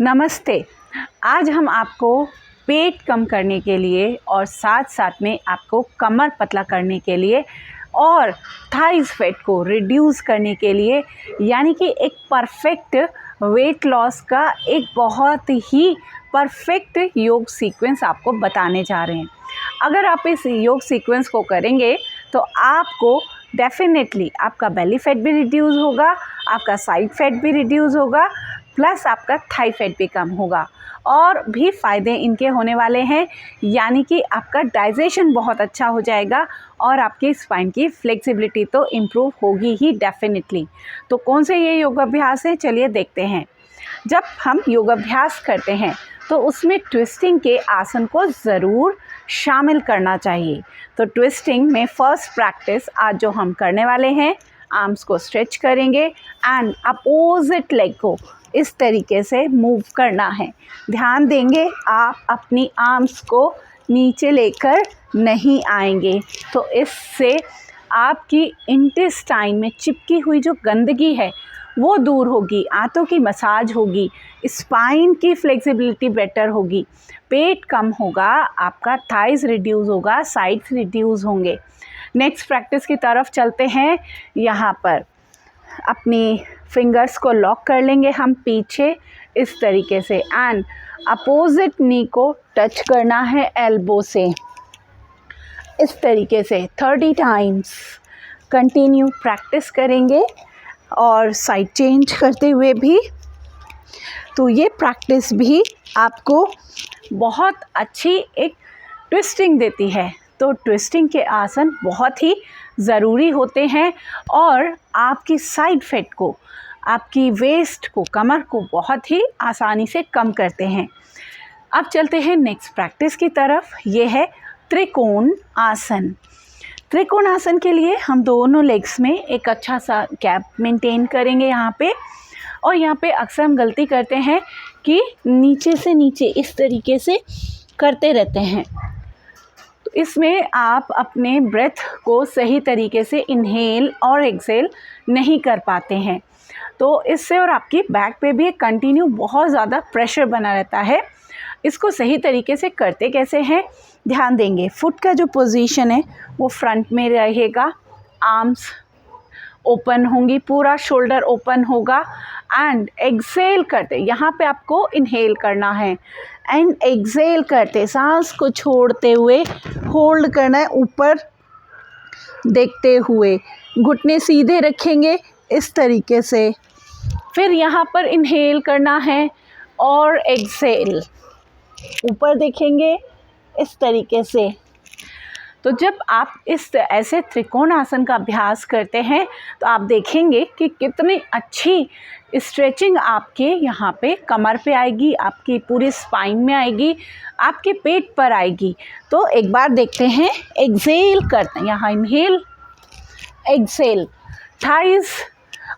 नमस्ते। आज हम आपको पेट कम करने के लिए और साथ साथ में आपको कमर पतला करने के लिए और थाइस फैट को रिड्यूस करने के लिए यानी कि एक परफेक्ट वेट लॉस का एक बहुत ही परफेक्ट योग सीक्वेंस आपको बताने जा रहे हैं। अगर आप इस योग सीक्वेंस को करेंगे तो आपको डेफिनेटली आपका बेली फैट भी रिड्यूस होगा, आपका साइड फैट भी रिड्यूस होगा, प्लस आपका थाई फैट भी कम होगा और भी फ़ायदे इनके होने वाले हैं। यानी कि आपका डाइजेशन बहुत अच्छा हो जाएगा और आपकी स्पाइन की फ्लेक्सिबिलिटी तो इम्प्रूव होगी ही डेफिनेटली। तो कौन से ये योगाभ्यास हैं, चलिए देखते हैं। जब हम योगाभ्यास करते हैं तो उसमें ट्विस्टिंग के आसन को ज़रूर शामिल करना चाहिए। तो ट्विस्टिंग में फ़र्स्ट प्रैक्टिस आज जो हम करने वाले हैं, आर्म्स को स्ट्रेच करेंगे एंड अपोजिट लेग को इस तरीके से मूव करना है। ध्यान देंगे आप अपनी आर्म्स को नीचे लेकर नहीं आएंगे, तो इससे आपकी इंटेस्टाइन में चिपकी हुई जो गंदगी है वो दूर होगी, आंतों की मसाज होगी, स्पाइन की फ्लेक्सिबिलिटी बेटर होगी, पेट कम होगा, आपका थाइस रिड्यूस होगा, साइड्स रिड्यूस होंगे। नेक्स्ट प्रैक्टिस की तरफ चलते हैं। यहाँ पर अपनी फिंगर्स को लॉक कर लेंगे हम पीछे इस तरीके से एंड अपोजिट नी को टच करना है एल्बो से इस तरीके से 30 टाइम्स कंटिन्यू प्रैक्टिस करेंगे और साइड चेंज करते हुए भी। तो ये प्रैक्टिस भी आपको बहुत अच्छी एक ट्विस्टिंग देती है। तो ट्विस्टिंग के आसन बहुत ही ज़रूरी होते हैं और आपकी साइड फैट को, आपकी वेस्ट को, कमर को बहुत ही आसानी से कम करते हैं। अब चलते हैं नेक्स्ट प्रैक्टिस की तरफ। ये है त्रिकोण आसन। त्रिकोण आसन के लिए हम दोनों लेग्स में एक अच्छा सा गैप मेंटेन करेंगे यहाँ पे। और यहाँ पे अक्सर हम गलती करते हैं कि नीचे से नीचे इस तरीके से करते रहते हैं। तो इसमें आप अपने ब्रेथ को सही तरीके से इनहेल और एक्सेल नहीं कर पाते हैं, तो इससे और आपकी बैक पे भी एक कंटिन्यू बहुत ज़्यादा प्रेशर बना रहता है। इसको सही तरीके से करते कैसे हैं, ध्यान देंगे। फुट का जो पोजीशन है वो फ्रंट में रहेगा, आर्म्स ओपन होंगी, पूरा शोल्डर ओपन होगा एंड एक्सेल करते यहाँ पे आपको इनहेल करना है एंड एक्सेल करते सांस को छोड़ते हुए होल्ड करना है, ऊपर देखते हुए घुटने सीधे रखेंगे इस तरीके से। फिर यहाँ पर इनहेल करना है और एक्सेल, ऊपर देखेंगे इस तरीके से। तो जब आप इस ऐसे त्रिकोण आसन का अभ्यास करते हैं तो आप देखेंगे कि कितनी अच्छी स्ट्रेचिंग आपके यहाँ पे कमर पे आएगी, आपकी पूरी स्पाइन में आएगी, आपके पेट पर आएगी। तो एक बार देखते हैं। एक्सेल करते हैं, यहाँ इनहेल एक्सेल। थाइस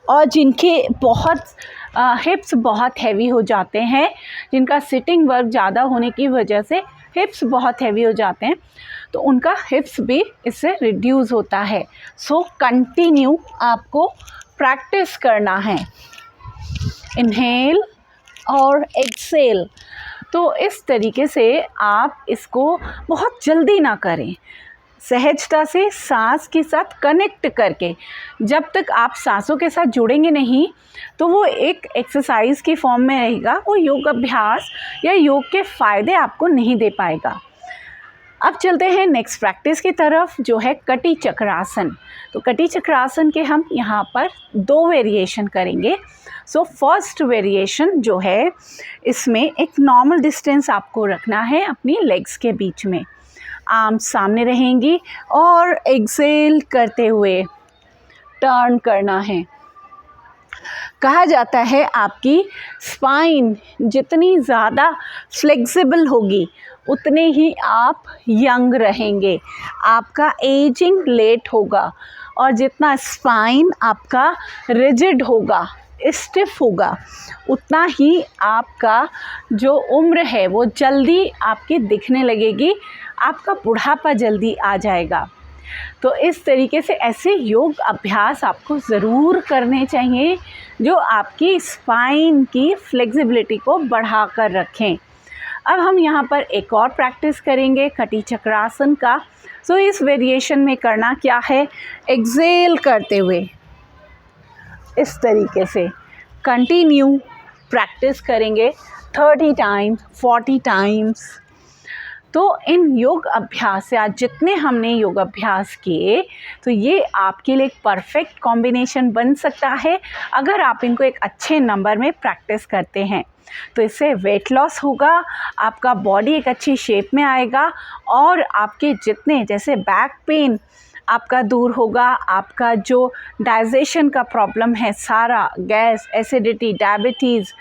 और जिनके बहुत हिप्स बहुत हैवी हो जाते हैं, जिनका सिटिंग वर्क ज़्यादा होने की वजह से हिप्स बहुत हैवी हो जाते हैं, तो उनका हिप्स भी इससे रिड्यूस होता है। सो कंटिन्यू आपको प्रैक्टिस करना है, इनहेल और एक्सेल। तो इस तरीके से आप इसको बहुत जल्दी ना करें, सहजता से सांस के साथ कनेक्ट करके। जब तक आप सांसों के साथ जुड़ेंगे नहीं तो वो एक एक्सरसाइज की फॉर्म में रहेगा, वो योग अभ्यास या योग के फ़ायदे आपको नहीं दे पाएगा। अब चलते हैं नेक्स्ट प्रैक्टिस की तरफ, जो है कटी चक्रासन। तो कटी चक्रासन के हम यहाँ पर 2 वेरिएशन करेंगे। सो फर्स्ट वेरिएशन जो है, इसमें एक नॉर्मल डिस्टेंस आपको रखना है अपनी लेग्स के बीच में। आर्म्स सामने रहेंगी और एक्सेल करते हुए टर्न करना है। कहा जाता है आपकी स्पाइन जितनी ज़्यादा फ्लेक्सिबल होगी उतने ही आप यंग रहेंगे, आपका एजिंग लेट होगा। और जितना स्पाइन आपका रिजिड होगा, स्टिफ होगा, उतना ही आपका जो उम्र है वो जल्दी आपकी दिखने लगेगी, आपका बुढ़ापा जल्दी आ जाएगा। तो इस तरीके से ऐसे योग अभ्यास आपको ज़रूर करने चाहिए जो आपकी स्पाइन की फ्लेक्सिबिलिटी को बढ़ा कर रखें। अब हम यहाँ पर एक और प्रैक्टिस करेंगे कटी चक्रासन का। सो इस वेरिएशन में करना क्या है, एक्सेल करते हुए इस तरीके से कंटिन्यू प्रैक्टिस करेंगे 30 टाइम्स 40 टाइम्स। तो इन योग अभ्यास से आज जितने हमने योग अभ्यास किए तो ये आपके लिए एक परफेक्ट कॉम्बिनेशन बन सकता है अगर आप इनको एक अच्छे नंबर में प्रैक्टिस करते हैं। तो इससे वेट लॉस होगा, आपका बॉडी एक अच्छी शेप में आएगा और आपके जितने जैसे बैक पेन आपका दूर होगा, आपका जो डाइजेशन का प्रॉब्लम है सारा, गैस, एसिडिटी, डायबिटीज़,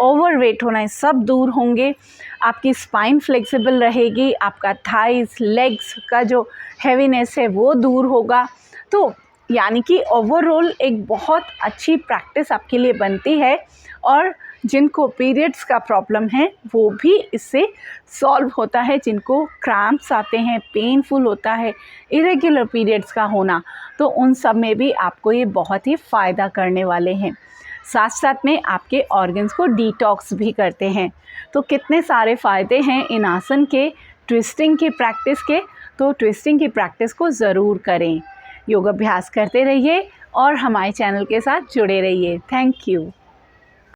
ओवरवेट होना, ये सब दूर होंगे। आपकी स्पाइन फ्लेक्सिबल रहेगी, आपका थाइस, लेग्स का जो हैवीनेस है वो दूर होगा। तो यानी कि ओवरऑल एक बहुत अच्छी प्रैक्टिस आपके लिए बनती है और जिनको पीरियड्स का प्रॉब्लम है वो भी इससे सॉल्व होता है, जिनको क्रैम्प्स आते हैं, पेनफुल होता है इरेगुलर पीरियड्स का होना, तो उन सब में भी आपको ये बहुत ही फ़ायदा करने वाले हैं। साथ साथ में आपके ऑर्गन्स को डिटॉक्स भी करते हैं। तो कितने सारे फ़ायदे हैं इन आसन के, ट्विस्टिंग की प्रैक्टिस के। तो ट्विस्टिंग की प्रैक्टिस को ज़रूर करें, योग अभ्यास करते रहिए और हमारे चैनल के साथ जुड़े रहिए। Thank you.